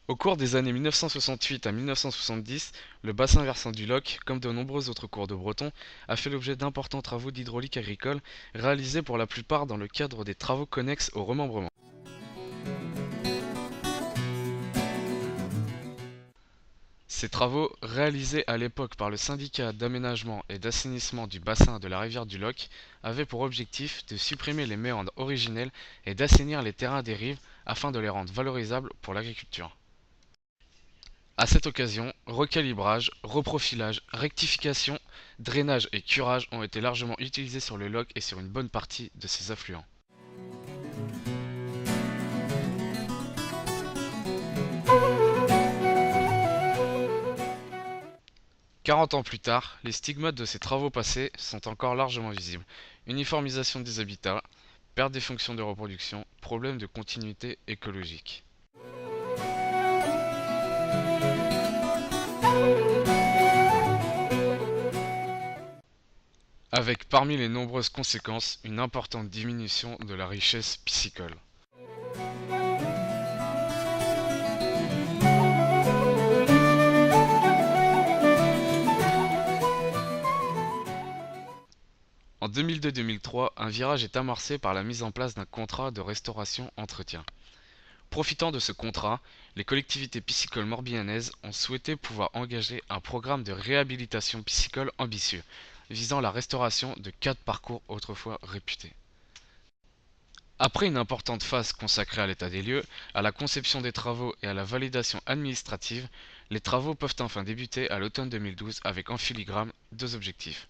Au cours des années 1968 à 1970, le bassin versant du Loc, comme de nombreux autres cours de Breton, a fait l'objet d'importants travaux d'hydraulique agricole, réalisés pour la plupart dans le cadre des travaux connexes au remembrement. Ces travaux, réalisés à l'époque par le syndicat d'aménagement et d'assainissement du bassin de la rivière du Loc, avaient pour objectif de supprimer les méandres originels et d'assainir les terrains des rives afin de les rendre valorisables pour l'agriculture. À cette occasion, recalibrage, reprofilage, rectification, drainage et curage ont été largement utilisés sur le Loc et sur une bonne partie de ses affluents. 40 ans plus tard, les stigmates de ces travaux passés sont encore largement visibles. Uniformisation des habitats, perte des fonctions de reproduction, problèmes de continuité écologique. Avec parmi les nombreuses conséquences une importante diminution de la richesse piscicole. En 2002-2003, un virage est amorcé par la mise en place d'un contrat de restauration-entretien. Profitant de ce contrat, les collectivités piscicoles morbihanaises ont souhaité pouvoir engager un programme de réhabilitation piscicole ambitieux, visant la restauration de 4 parcours autrefois réputés. Après une importante phase consacrée à l'état des lieux, à la conception des travaux et à la validation administrative, les travaux peuvent enfin débuter à l'automne 2012 avec en filigrane deux objectifs.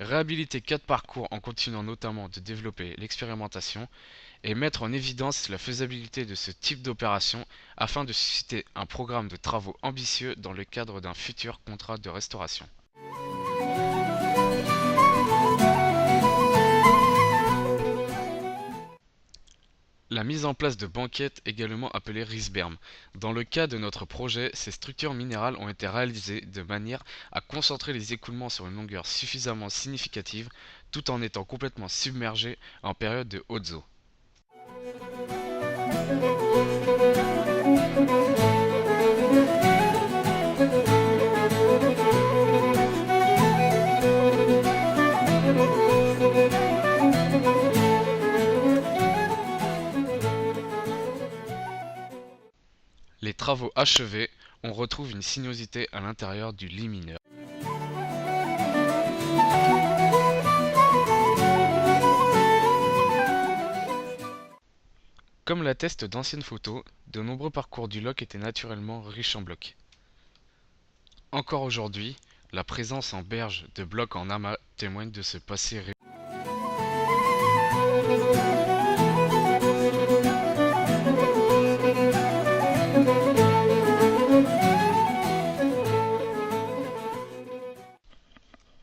Réhabiliter 4 parcours en continuant notamment de développer l'expérimentation et mettre en évidence la faisabilité de ce type d'opération afin de susciter un programme de travaux ambitieux dans le cadre d'un futur contrat de restauration. La mise en place de banquettes, également appelées risbermes. Dans le cas de notre projet, ces structures minérales ont été réalisées de manière à concentrer les écoulements sur une longueur suffisamment significative tout en étant complètement submergés en période de hautes eaux. Les travaux achevés, on retrouve une sinuosité à l'intérieur du lit mineur. Comme l'attestent d'anciennes photos, de nombreux parcours du Loc étaient naturellement riches en blocs. Encore aujourd'hui, la présence en berge de blocs en amas témoigne de ce passé réel.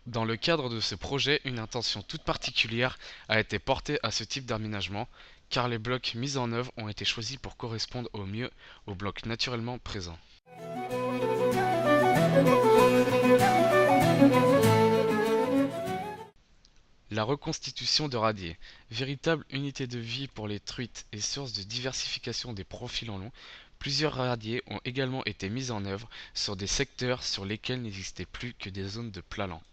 Dans le cadre de ce projet, une attention toute particulière a été portée à ce type d'aménagement, car les blocs mis en œuvre ont été choisis pour correspondre au mieux aux blocs naturellement présents. La reconstitution de radiers, véritable unité de vie pour les truites et source de diversification des profils en long, plusieurs radiers ont également été mis en œuvre sur des secteurs sur lesquels n'existaient plus que des zones de plat-lent.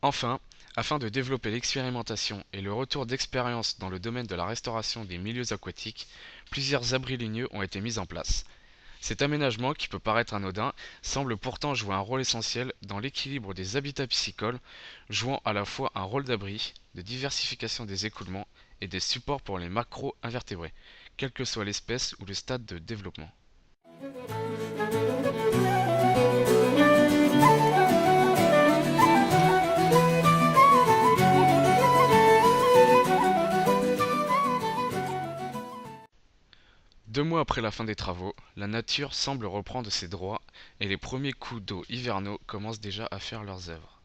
Enfin, afin de développer l'expérimentation et le retour d'expérience dans le domaine de la restauration des milieux aquatiques, plusieurs abris ligneux ont été mis en place. Cet aménagement, qui peut paraître anodin, semble pourtant jouer un rôle essentiel dans l'équilibre des habitats piscicoles, jouant à la fois un rôle d'abri, de diversification des écoulements et des supports pour les macro-invertébrés, quelle que soit l'espèce ou le stade de développement. 2 mois après la fin des travaux, la nature semble reprendre ses droits et les premiers coups d'eau hivernaux commencent déjà à faire leurs œuvres.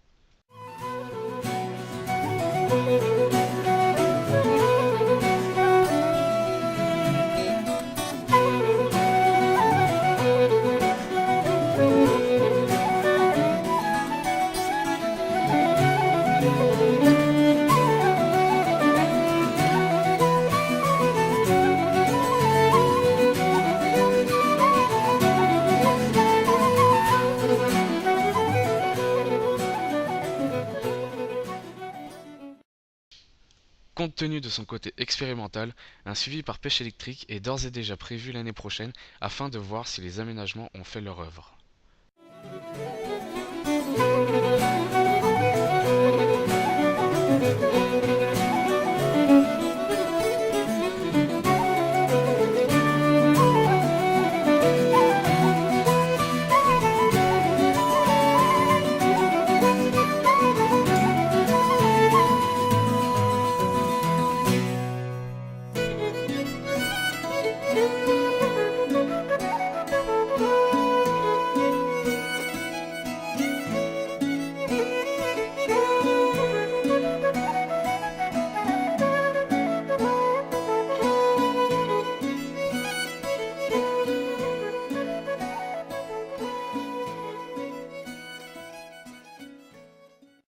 Compte tenu de son côté expérimental, un suivi par pêche électrique est d'ores et déjà prévu l'année prochaine afin de voir si les aménagements ont fait leur œuvre.